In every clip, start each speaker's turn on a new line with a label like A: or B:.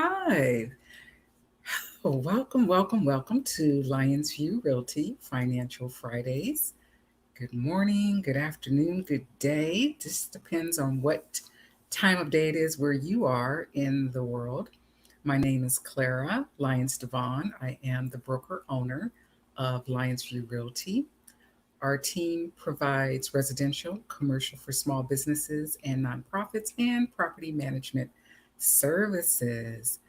A: live. Oh, welcome to Lyonsview Realty Financial Fridays. Good morning, good afternoon, good day. Just depends on what time of day it is where you are in the world. My name is Clara Lyons-DeVaughn. I am the broker owner of Lyonsview Realty. Our team provides residential, commercial for small businesses and nonprofits and property management services.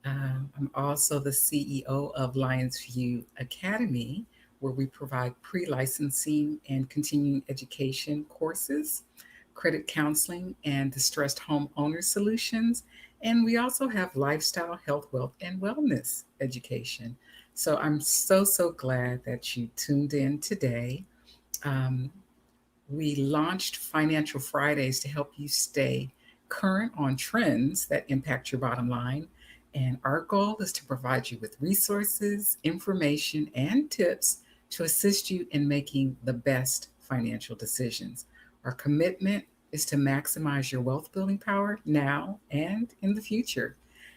A: I'm also the CEO of Lyonsview Academy, where we provide pre licensing and continuing education courses, credit counseling, and distressed home owner solutions. And we also have lifestyle, health, wealth, and wellness education. So I'm so glad that you tuned in today. Um, we launched Financial Fridays to help you stay current on trends that impact your bottom line. And our goal is to provide you with resources, information, and tips to assist you in making the best financial decisions. Our commitment is to maximize your wealth building power now and in the future.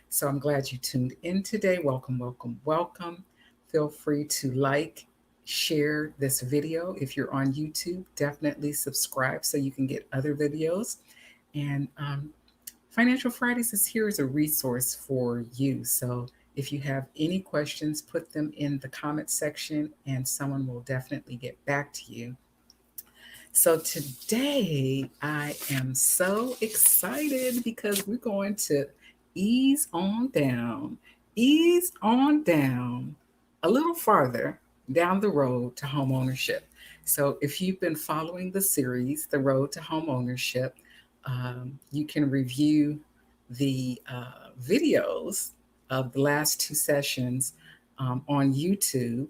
A: So I'm glad you tuned in today. Welcome. Feel free to like, share this video. If you're on YouTube, definitely subscribe so you can get other videos. And Financial Fridays is here as a resource for you. So if you have any questions, put them in the comment section and someone will definitely get back to you. So today I am so excited because we're going to ease on down, ease on down a little farther down the road to home ownership. So if you've been following the series, The Road to Home Ownership, you can review the videos of the last two sessions on YouTube,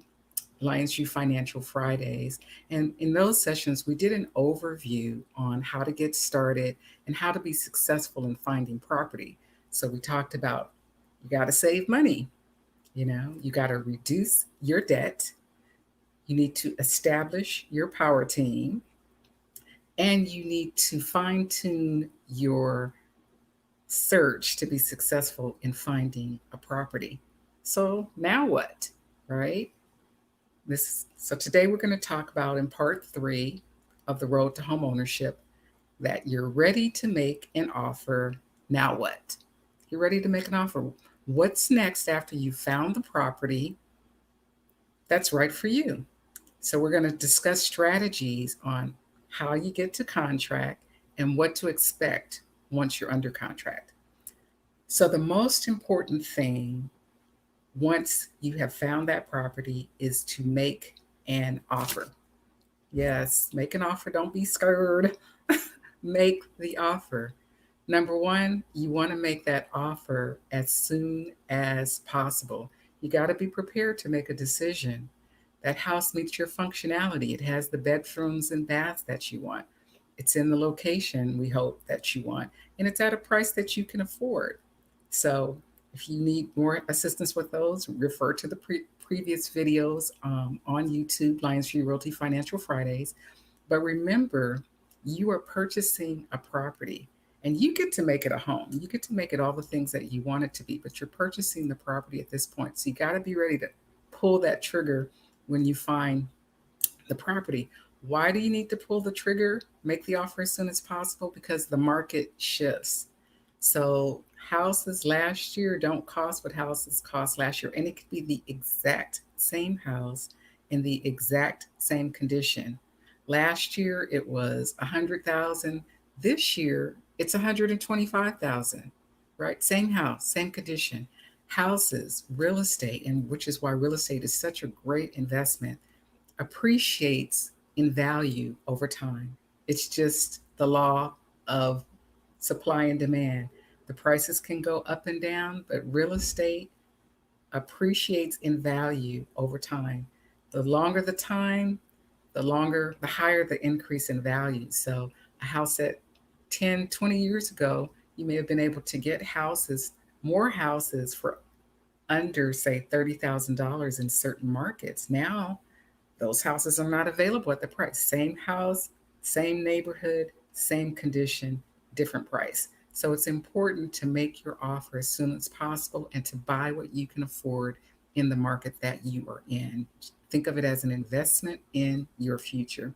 A: Lyonsview Financial Fridays. And in those sessions, we did an overview on how to get started and how to be successful in finding property. So we talked about you got to save money, you got to reduce your debt, you need to establish your power team, and you need to fine tune your search to be successful in finding a property. So now what, right? So today we're going to talk about in part 3 of the road to home ownership that you're ready to make an offer. Now what? You're ready to make an offer. What's next after you found the property that's right for you? So we're going to discuss strategies on how you get to contract and what to expect once you're under contract. So the most important thing once you have found that property is to make an offer. Yes, make an offer. Don't be scared. Make the offer. Number one, you want to make that offer as soon as possible. You got to be prepared to make a decision. That house meets your functionality. It has the bedrooms and baths that you want. It's in the location we hope that you want, and it's at a price that you can afford. So, if you need more assistance with those, refer to the previous videos on YouTube, Lyonsview Realty Financial Fridays. But remember, you are purchasing a property and you get to make it a home. You get to make it all the things that you want it to be, but you're purchasing the property at this point. So you got to be ready to pull that trigger when you find the property. Why do you need to pull the trigger, make the offer as soon as possible? Because the market shifts. So houses last year don't cost what houses cost last year. And it could be the exact same house in the exact same condition. Last year it was 100,000. This year it's 125,000, right? Same house, same condition. Houses, real estate, and which is why real estate is such a great investment, appreciates in value over time. It's just the law of supply and demand. The prices can go up and down, but real estate appreciates in value over time. The longer the time, the higher the increase in value. So a house that 10, 20 years ago, you may have been able to get more houses for under, say, $30,000 in certain markets. Now, those houses are not available at the price. Same house, same neighborhood, same condition, different price. So it's important to make your offer as soon as possible and to buy what you can afford in the market that you are in. Think of it as an investment in your future.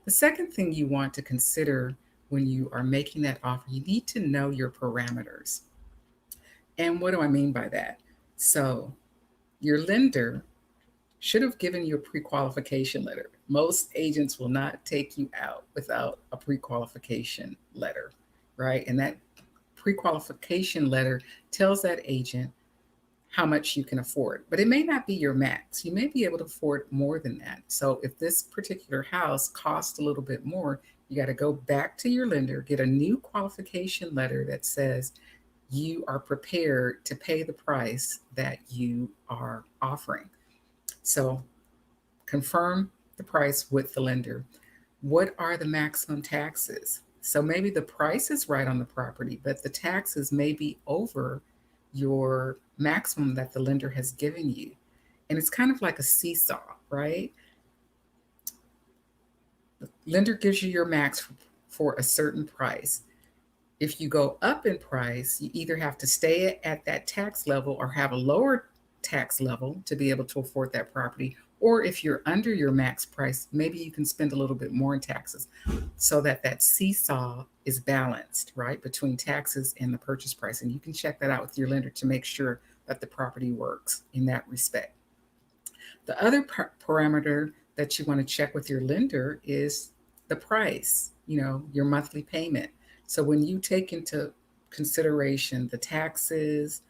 A: The second thing you want to consider when you are making that offer, you need to know your parameters. And what do I mean by that? So, your lender should have given you a pre qualification letter. Most agents will not take you out without a pre qualification letter, right? And that pre qualification letter tells that agent how much you can afford, but it may not be your max. You may be able to afford more than that. So if this particular house costs a little bit more, you got to go back to your lender, get a new qualification letter that says you are prepared to pay the price that you are offering. So confirm the price with the lender. What are the maximum taxes? So maybe the price is right on the property, but the taxes may be over your maximum that the lender has given you. And it's kind of like a seesaw, right? The lender gives you your max for a certain price. If you go up in price, you either have to stay at that tax level or have a lower tax level to be able to afford that property. Or if you're under your max price, maybe you can spend a little bit more in taxes so that that seesaw is balanced, right, between taxes and the purchase price. And you can check that out with your lender to make sure that the property works in that respect. The other parameter that you want to check with your lender is the price, your monthly payment. So when you take into consideration the taxes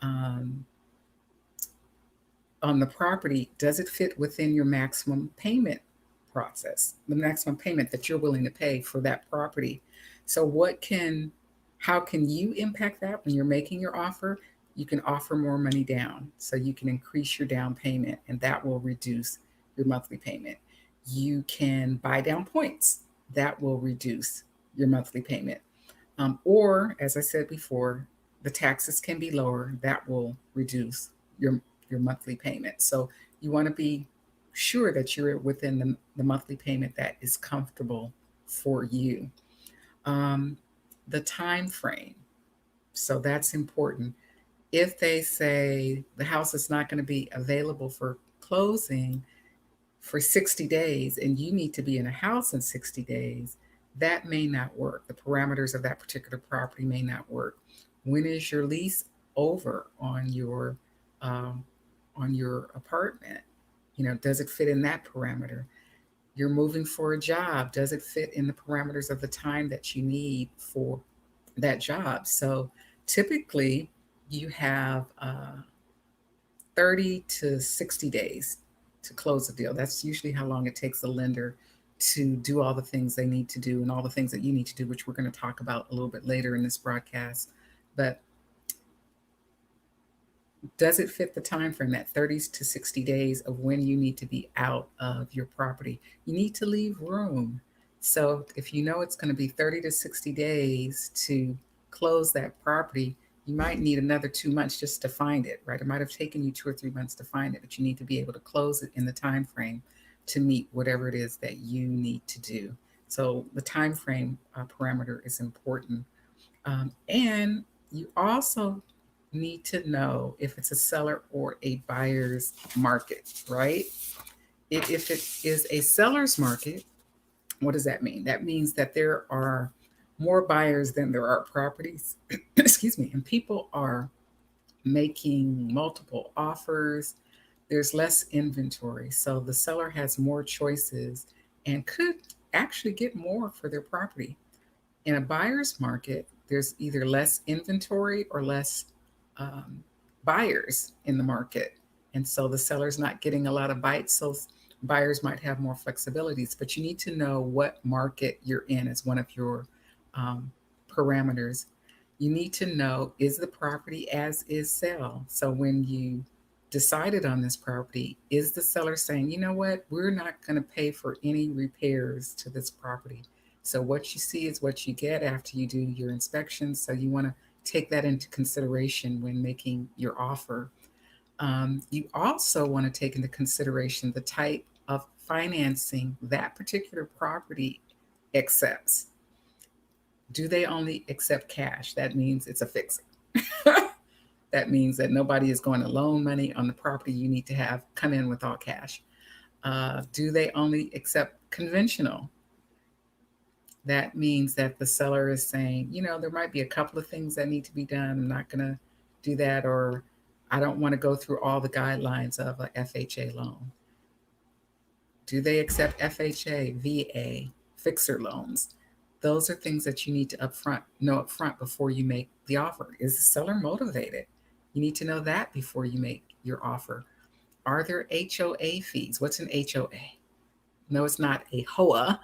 A: um, on the property, does it fit within your maximum payment process, the maximum payment that you're willing to pay for that property? So how can you impact that when you're making your offer? You can offer more money down, so you can increase your down payment, and that will reduce your monthly payment. You can buy down points, that will reduce your monthly payment. Or, as I said before, the taxes can be lower, that will reduce your monthly payment. So you want to be sure that you're within the monthly payment that is comfortable for you. Um, the time frame. So that's important. If they say the house is not going to be available for closing for 60 days and you need to be in a house in 60 days, that may not work. The parameters of that particular property may not work. When is your lease over um, on your apartment? Does it fit in that parameter? You're moving for a job. Does it fit in the parameters of the time that you need for that job? So typically, you have 30 to 60 days to close a deal. That's usually how long it takes a lender to do all the things they need to do and all the things that you need to do, which we're going to talk about a little bit later in this broadcast. But does it fit the time frame, that 30 to 60 days of when you need to be out of your property? You need to leave room. So if you know it's going to be 30 to 60 days to close that property, you might need another 2 months just to find it, right? It might have taken you 2 or 3 months to find it, but you need to be able to close it in the time frame to meet whatever it is that you need to do. So the time frame parameter is important. And you also need to know if it's a seller or a buyer's market, right? If it is a seller's market, what does that mean? That means that there are more buyers than there are properties. Excuse me. And people are making multiple offers. There's less inventory. So the seller has more choices and could actually get more for their property. In a buyer's market, there's either less inventory or less um, buyers in the market. And so the seller's not getting a lot of bites. So buyers might have more flexibilities, but you need to know what market you're in as one of your um, parameters. You need to know, is the property as is sale? So when you decided on this property, is the seller saying, you know what, we're not going to pay for any repairs to this property? So what you see is what you get after you do your inspections. So you want to take that into consideration when making your offer. You also want to take into consideration the type of financing that particular property accepts. Do they only accept cash? That means it's a fixer. That means that nobody is going to loan money on the property. You need to have come in with all cash. Do they only accept conventional? That means that the seller is saying, there might be a couple of things that need to be done. I'm not going to do that, or I don't want to go through all the guidelines of a FHA loan. Do they accept FHA, VA, fixer loans? Those are things that you need to know upfront before you make the offer. Is the seller motivated? You need to know that before you make your offer. Are there HOA fees? What's an HOA? No, it's not a HOA.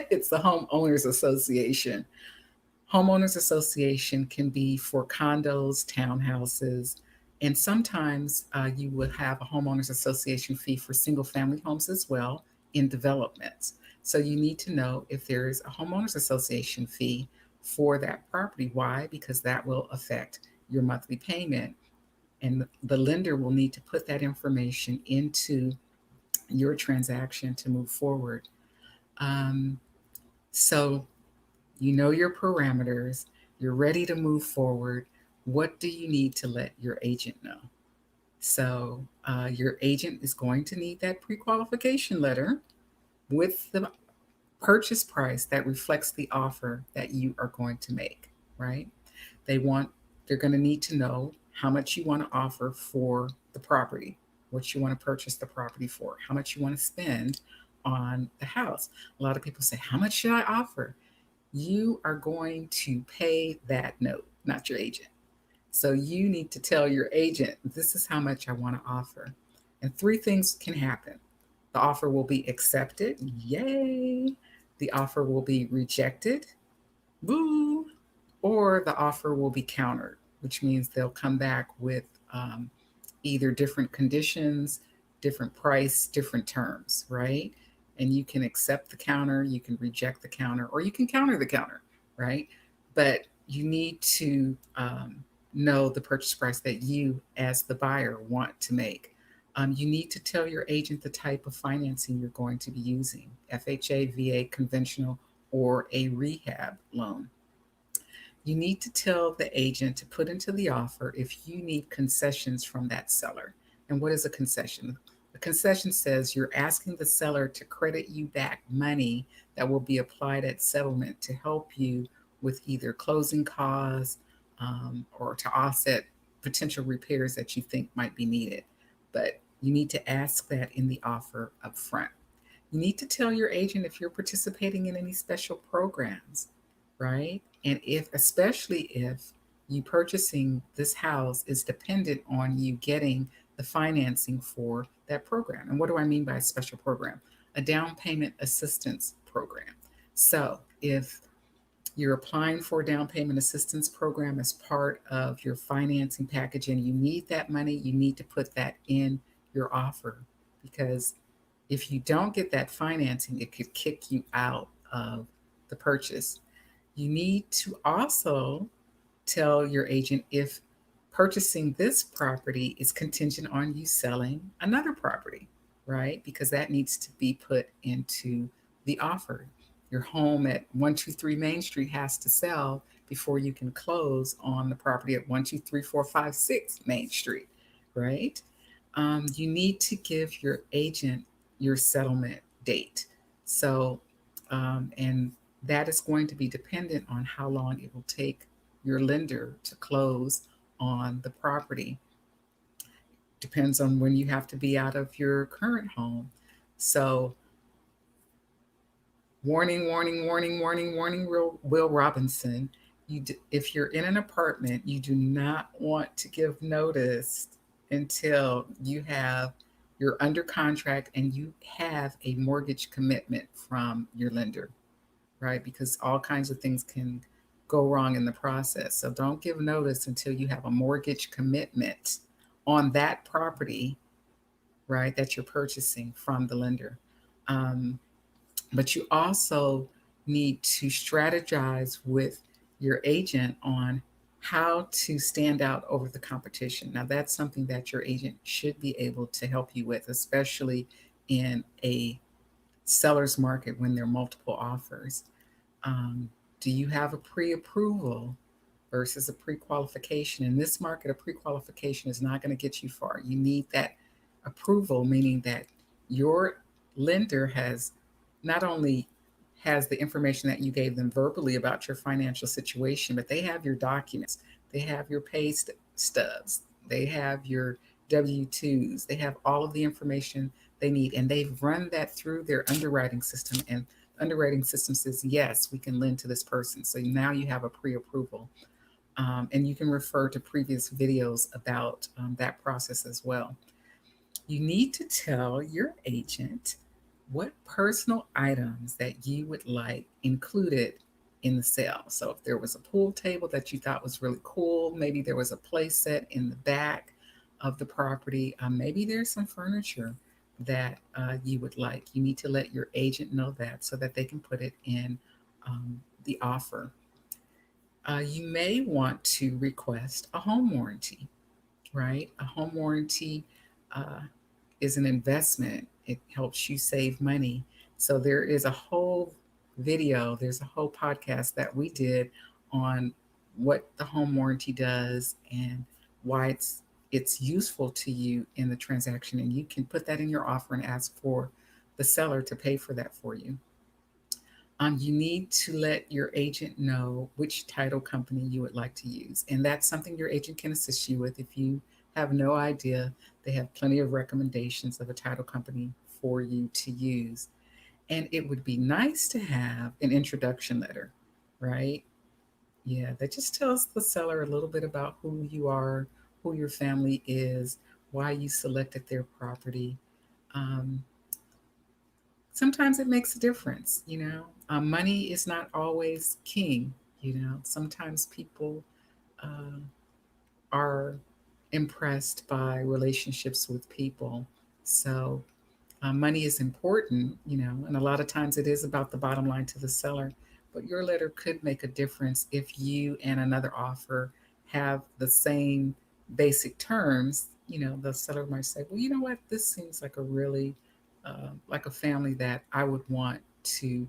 A: It's the Homeowners Association. Homeowners Association can be for condos, townhouses, and sometimes you would have a homeowners association fee for single family homes as well in developments. So you need to know if there is a homeowners association fee for that property. Why? Because that will affect your monthly payment, and the lender will need to put that information into your transaction to move forward. So you know your parameters, you're ready to move forward. What do you need to let your agent know? So your agent is going to need that pre-qualification letter with the purchase price that reflects the offer that you are going to make, right? They're going to need to know how much you want to offer for the property, what you want to purchase the property for, how much you want to spend on the house. A lot of people say, how much should I offer? You are going to pay that note, not your agent. So you need to tell your agent, this is how much I want to offer. And three things can happen. The offer will be accepted. Yay. The offer will be rejected. Boo. Or the offer will be countered, which means they'll come back with either different conditions, different price, different terms, right? And you can accept the counter, you can reject the counter, or you can counter the counter, right? But you need to know the purchase price that you, as the buyer, want to make. You need to tell your agent the type of financing you're going to be using: FHA, VA, conventional, or a rehab loan. You need to tell the agent to put into the offer if you need concessions from that seller. And what is a concession? A concession says you're asking the seller to credit you back money that will be applied at settlement to help you with either closing costs or to offset potential repairs that you think might be needed. But you need to ask that in the offer up front. You need to tell your agent if you're participating in any special programs, right? And especially if you purchasing this house is dependent on you getting the financing for that program. And what do I mean by a special program? A down payment assistance program. So if you're applying for a down payment assistance program as part of your financing package and you need that money, you need to put that in your offer, because if you don't get that financing, it could kick you out of the purchase. You need to also tell your agent if purchasing this property is contingent on you selling another property, right? Because that needs to be put into the offer. Your home at 123 Main Street has to sell before you can close on the property at 123 456 Main Street, right? You need to give your agent your settlement date. So, and that is going to be dependent on how long it will take your lender to close on the property. Depends on when you have to be out of your current home. So, warning, warning, warning, warning, warning, Will Robinson. If you're in an apartment, you do not want to give notice until you're under contract and you have a mortgage commitment from your lender, right? Because all kinds of things can go wrong in the process. So don't give notice until you have a mortgage commitment on that property, right, that you're purchasing from the lender. Um, but you also need to strategize with your agent on how to stand out over the competition. Now, that's something that your agent should be able to help you with, especially in a seller's market when there are multiple offers. Um, Do you have a pre-approval versus a pre-qualification? In this market, a pre-qualification is not going to get you far. You need that approval, meaning that your lender has not only has the information that you gave them verbally about your financial situation, but they have your documents, they have your stubs, they have your W-2s, they have all of the information they need, and they've run that through their underwriting system. And the underwriting system says, yes, we can lend to this person. So now you have a pre-approval. And you can refer to previous videos about that process as well. You need to tell your agent what personal items that you would like included in the sale. So if there was a pool table that you thought was really cool, maybe there was a play set in the back of the property, maybe there's some furniture that you would like. You need to let your agent know that so that they can put it in the offer. You may want to request a home warranty, right? A home warranty uh, is an investment. It helps you save money. So there is a whole video, there's a whole podcast that we did on what the home warranty does and why it's useful to you in the transaction. And you can put that in your offer and ask for the seller to pay for that for you. You need to let your agent know which title company you would like to use. And that's something your agent can assist you with. If you have no idea, they have plenty of recommendations of a title company for you to use. And it would be nice to have an introduction letter, right? Yeah, that just tells the seller a little bit about who you are, who your family is, why you selected their property. Um, Sometimes it makes a difference, you know. Money is not always king, you know. Sometimes people uh, are impressed by relationships with people. So money is important, you know, and a lot of times it is about the bottom line to the seller. But your letter could make a difference if you and another offer have the same basic terms. You know, the seller might say, well, you know what, this seems like a really like a family that I would want to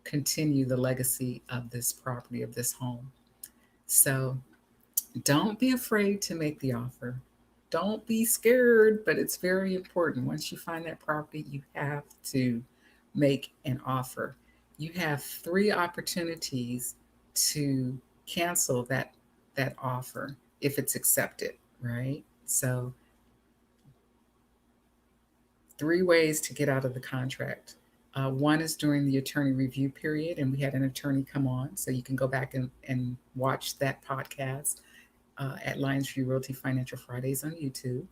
A: continue the legacy of this property, of this home. So don't be afraid to make the offer. Don't be scared, but it's very important. Once you find that property, you have to make an offer. You have 3 opportunities to cancel that offer if it's accepted, right? So 3 ways to get out of the contract. One is during the attorney review period, and we had an attorney come on, so you can go back and watch that podcast at Lyonsview Realty Financial Fridays on YouTube.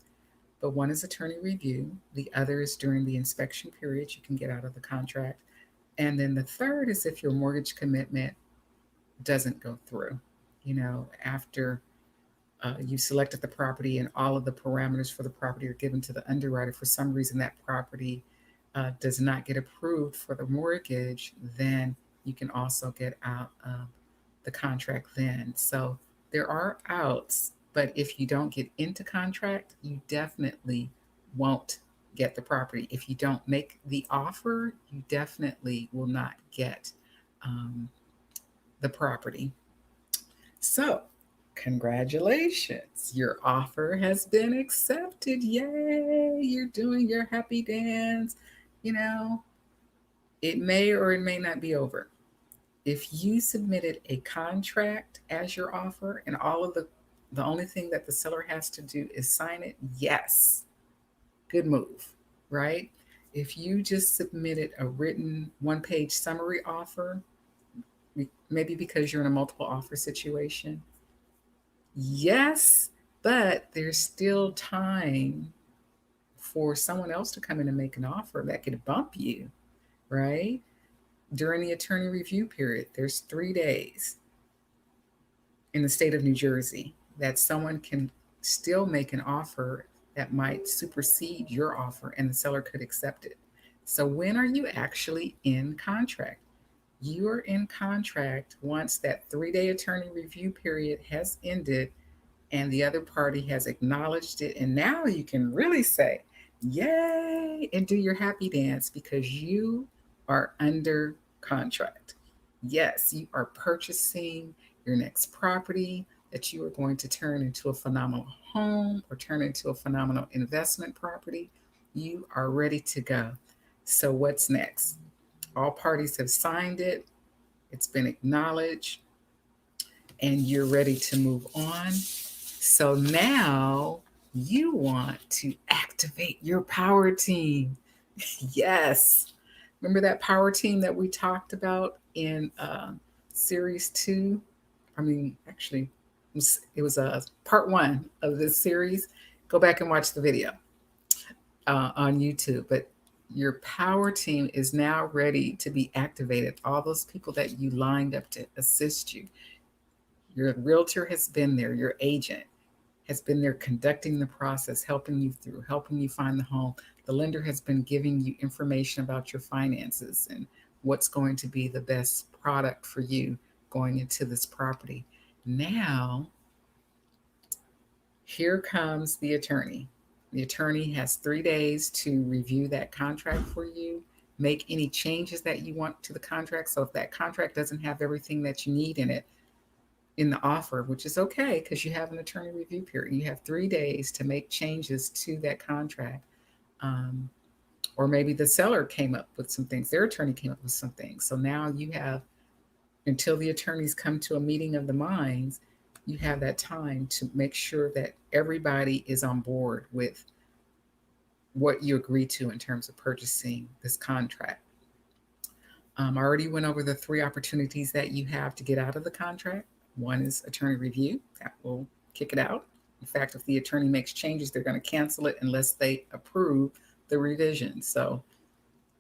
A: But one is attorney review. The other is during the inspection period, you can get out of the contract. And then the third is if your mortgage commitment doesn't go through. You know, after you selected the property and all of the parameters for the property are given to the underwriter, for some reason that property does not get approved for the mortgage, then you can also get out of the contract then. So there are outs, but if you don't get into contract, you definitely won't get the property. If you don't make the offer, you definitely will not get um, the property. So, congratulations. Your offer has been accepted. Yay! You're doing your happy dance. You know, it may or it may not be over. If you submitted a contract as your offer and all of the only thing that the seller has to do is sign it, yes, good move, right? If you just submitted a written 1-page summary offer, maybe because you're in a multiple offer situation, yes, but there's still time for someone else to come in and make an offer that could bump you, right? During the attorney review period, there's 3 days in the state of New Jersey that someone can still make an offer that might supersede your offer and the seller could accept it. So, when are you actually in contract? You are in contract once that 3-day attorney review period has ended and the other party has acknowledged it. And now you can really say, yay, and do your happy dance because you are under contract. Yes, you are purchasing your next property that you are going to turn into a phenomenal home or turn into a phenomenal investment property. You are ready to go. So, what's next? All parties have signed it, it's been acknowledged, and you're ready to move on. So, now you want to activate your power team. Yes. Remember that power team that we talked about in series two? I mean, actually, it was part one of this series. Go back and watch the video on YouTube. But your power team is now ready to be activated. All those people that you lined up to assist you. Your realtor has been there, your agent has been there conducting the process, helping you through, helping you find the home. The lender has been giving you information about your finances and what's going to be the best product for you going into this property. Now, here comes the attorney. The attorney has 3 days to review that contract for you, make any changes that you want to the contract. So if that contract doesn't have everything that you need in it, in the offer, which is okay because you have an attorney review period. You have 3 days to make changes to that contract. Um, or maybe the seller came up with some things, their attorney came up with some things. So now you have until the attorneys come to a meeting of the minds, you have that time to make sure that everybody is on board with what you agree to in terms of purchasing this contract. I already went over the three opportunities that you have to get out of the contract. One is attorney review, that will kick it out. In fact, if the attorney makes changes, they're going to cancel it unless they approve the revision. So,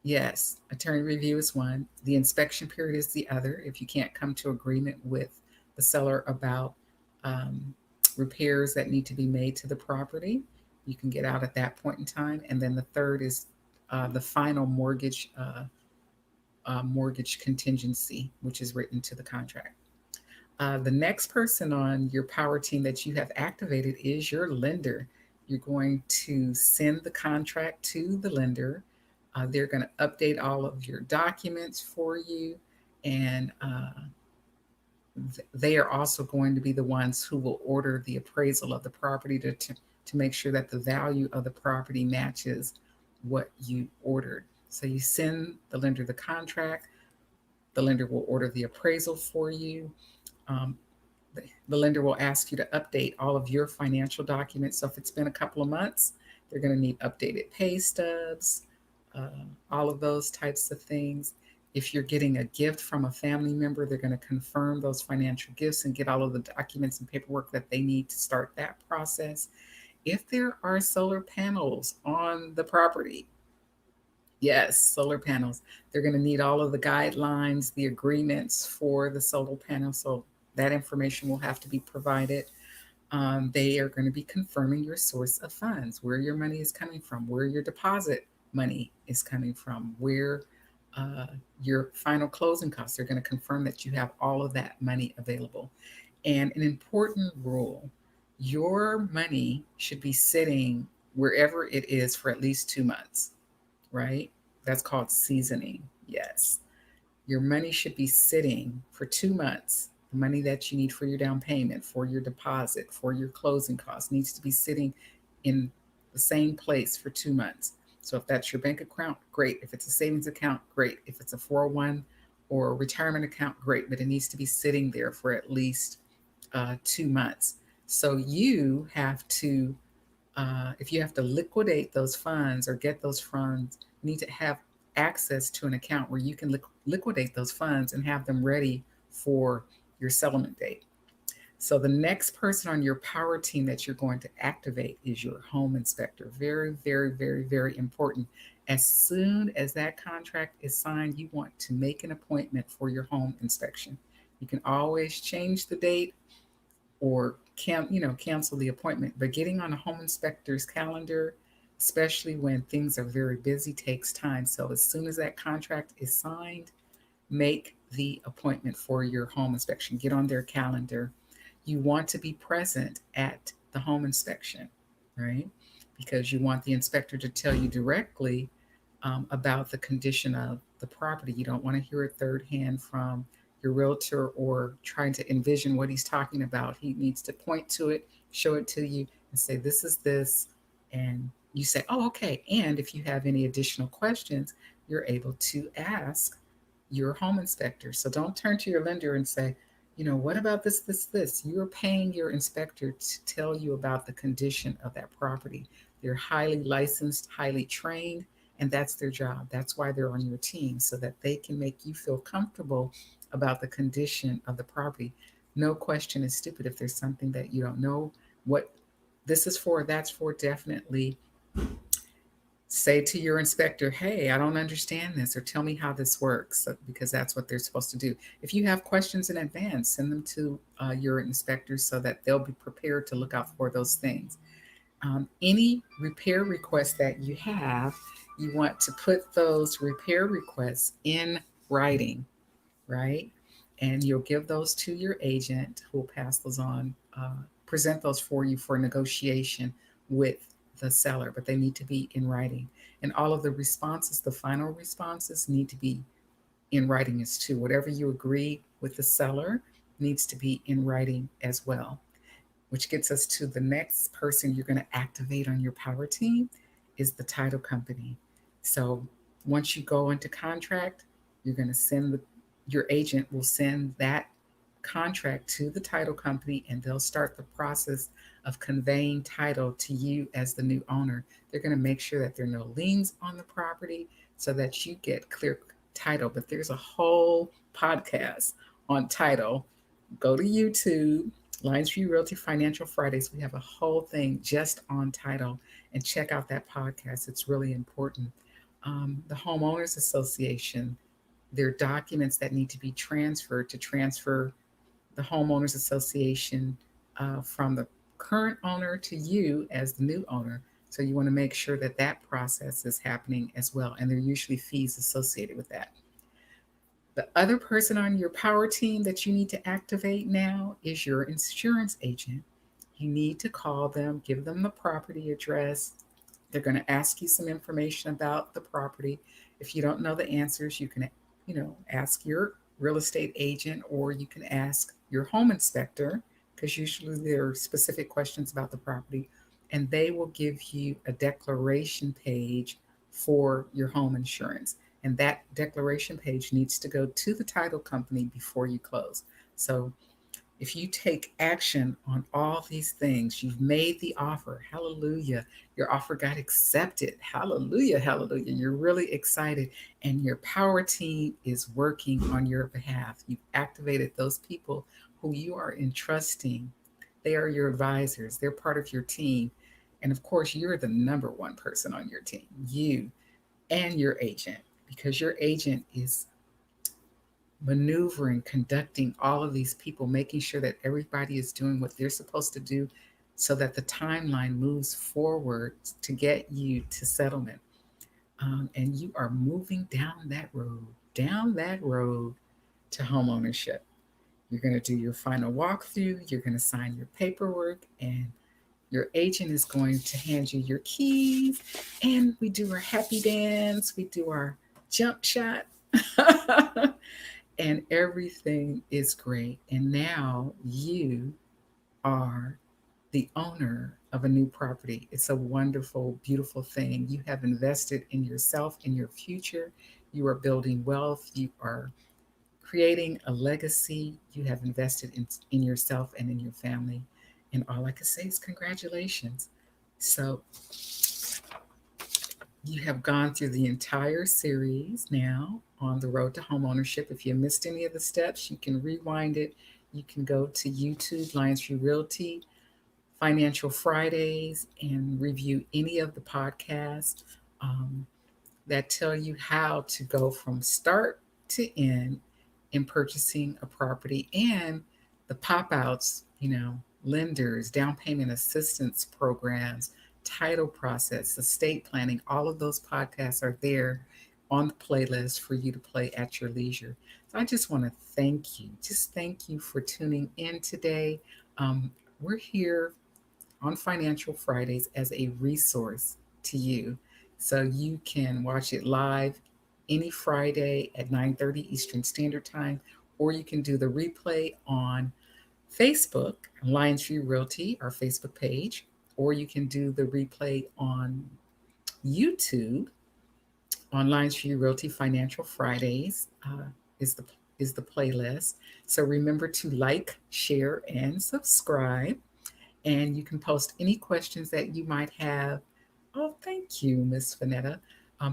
A: yes, attorney review is one. The inspection period is the other. If you can't come to agreement with the seller about um, repairs that need to be made to the property, you can get out at that point in time. And then the third is the final mortgage contingency, which is written to the contract. The next person on your power team that you have activated is your lender. You're going to send the contract to the lender. They're going to update all of your documents for you, and they are also going to be the ones who will order the appraisal of the property to make sure that the value of the property matches what you ordered. So you send the lender the contract, the lender will order the appraisal for you. Um, the lender will ask you to update all of your financial documents. So if it's been a couple of months, they're going to need updated pay stubs, all of those types of things. If you're getting a gift from a family member, they're going to confirm those financial gifts and get all of the documents and paperwork that they need to start that process. If there are solar panels on the property, yes, solar panels. They're going to need all of the guidelines, the agreements for the solar panels. So that information will have to be provided. They are going to be confirming your source of funds, where your money is coming from, where your deposit money is coming from, where your final closing costs. They're going to confirm that you have all of that money available. And an important rule, your money should be sitting wherever it is for at least 2 months, right? That's called seasoning. Yes. Your money should be sitting for 2 months. The money that you need for your down payment, for your deposit, for your closing costs needs to be sitting in the same place for 2 months. So if that's your bank account, great. If it's a savings account, great. If it's a 401 or a retirement account, great. But it needs to be sitting there for at least 2 months. So you have to if you have to liquidate those funds or get those funds, you need to have access to an account where you can liquidate those funds and have them ready for your settlement date. So the next person on your power team that you're going to activate is your home inspector. Very, very, very, very important. As soon as that contract is signed, you want to make an appointment for your home inspection. You can always change the date or cancel the appointment. But getting on a home inspector's calendar, especially when things are very busy, takes time. So as soon as that contract is signed, make the appointment for your home inspection. Get on their calendar. You want to be present at the home inspection, right? Because you want the inspector to tell you directly about the condition of the property. You don't want to hear it third hand from your realtor or trying to envision what he's talking about, he needs to point to it, show it to you, and say, "This is this." And you say, "Oh, okay." And if you have any additional questions, you're able to ask your home inspector. So don't turn to your lender and say, "What about this, this, this?" You're paying your inspector to tell you about the condition of that property. They're highly licensed, highly trained, and that's their job. That's why they're on your team, so that they can make you feel comfortable about the condition of the property. No question is stupid. If there's something that you don't know what this is for, that's for, definitely say to your inspector, "Hey, I don't understand this," or "Tell me how this works," because that's what they're supposed to do. If you have questions in advance, send them to your inspectors so that they'll be prepared to look out for those things. Any repair requests that you have, you want to put those repair requests in writing, right? And you'll give those to your agent who will pass those on, present those for you for negotiation with the seller, but they need to be in writing. And all of the responses, the final responses, need to be in writing as too. Whatever you agree with the seller needs to be in writing as well, which gets us to the next person you're going to activate on your power team is the title company. So once you go into contract, you're going to your agent will send that contract to the title company, and they'll start the process of conveying title to you as the new owner. They're going to make sure that there are no liens on the property so that you get clear title. But there's a whole podcast on title. Go to YouTube, Lyonsview Realty Financial Fridays. We have a whole thing just on title, and check out that podcast. It's really important. The Homeowners Association, there are documents that need to be transferred to transfer the Homeowners Association from the current owner to you as the new owner. So you want to make sure that that process is happening as well. And there are usually fees associated with that. The other person on your power team that you need to activate now is your insurance agent. You need to call them, give them the property address. They're going to ask you some information about the property. If you don't know the answers, you can, ask your real estate agent, or you can ask your home inspector, because usually there are specific questions about the property, and they will give you a declaration page for your home insurance. And that declaration page needs to go to the title company before you close. So if you take action on all these things, you've made the offer, hallelujah, your offer got accepted, hallelujah, hallelujah, you're really excited, and your power team is working on your behalf. You've activated those people who you are entrusting. They are your advisors, they're part of your team. And of course, you're the number one person on your team, you and your agent, because your agent is maneuvering, conducting all of these people, making sure that everybody is doing what they're supposed to do so that the timeline moves forward to get you to settlement. And you are moving down that road to home ownership. You're going to do your final walkthrough, you're going to sign your paperwork, and your agent is going to hand you your keys. And we do our happy dance, we do our jump shot. And everything is great. And now you are the owner of a new property. It's a wonderful, beautiful thing. You have invested in yourself, in your future. You are building wealth. You are creating a legacy. You have invested in yourself and in your family. And all I can say is congratulations. So you have gone through the entire series now on the road to homeownership. If you missed any of the steps, you can rewind it. You can go to YouTube, Lyonsview Realty, Financial Fridays, and review any of the podcasts that tell you how to go from start to end in purchasing a property, and the pop outs, lenders, down payment assistance programs, title process, estate planning. All of those podcasts are there on the playlist for you to play at your leisure. So I just want to thank you for tuning in today. We're here on Financial Fridays as a resource to you. So you can watch it live any Friday at 9:30 Eastern Standard Time, or you can do the replay on Facebook, Lyonsview Realty, our Facebook page, or you can do the replay on YouTube on Lyonsview Realty Financial Fridays is the is the playlist. So remember to like, share, and subscribe. And you can post any questions that you might have. Oh, thank you, Miss Vanetta.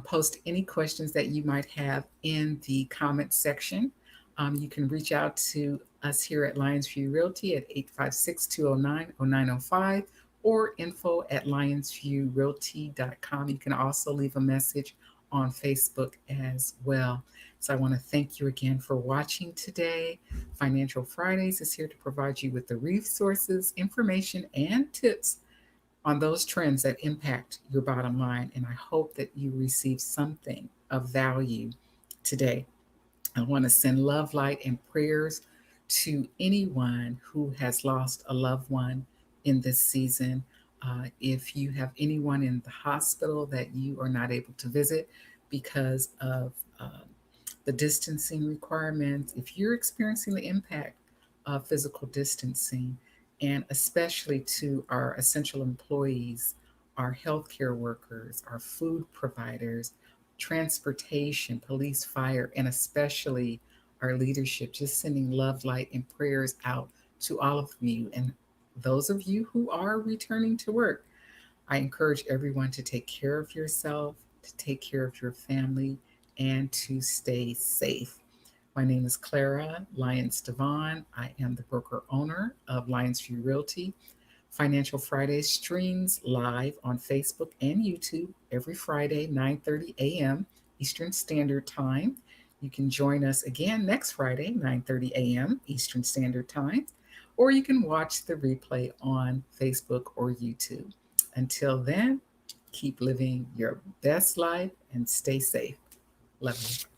A: Post any questions that you might have in the comment section. You can reach out to us here at Lyonsview Realty at 856-209-0905 or info@lyonsviewrealty.com. You can also leave a message on Facebook as well. So I want to thank you again for watching today. Financial Fridays is here to provide you with the resources, information, and tips on those trends that impact your bottom line. And I hope that you receive something of value today. I want to send love, light, and prayers to anyone who has lost a loved one in this season. If you have anyone in the hospital that you are not able to visit because of the distancing requirements, if you're experiencing the impact of physical distancing, and especially to our essential employees, our healthcare workers, our food providers, transportation, police, fire, and especially our leadership, just sending love, light, and prayers out to all of you. And those of you who are returning to work, I encourage everyone to take care of yourself, to take care of your family, and to stay safe. My name is Clara Lyons-DeVaughn. I am the broker owner of Lyonsview Realty. Financial Fridays streams live on Facebook and YouTube every Friday, 9:30 a.m. Eastern Standard Time. You can join us again next Friday, 9:30 a.m. Eastern Standard Time, or you can watch the replay on Facebook or YouTube. Until then, keep living your best life and stay safe. Love you.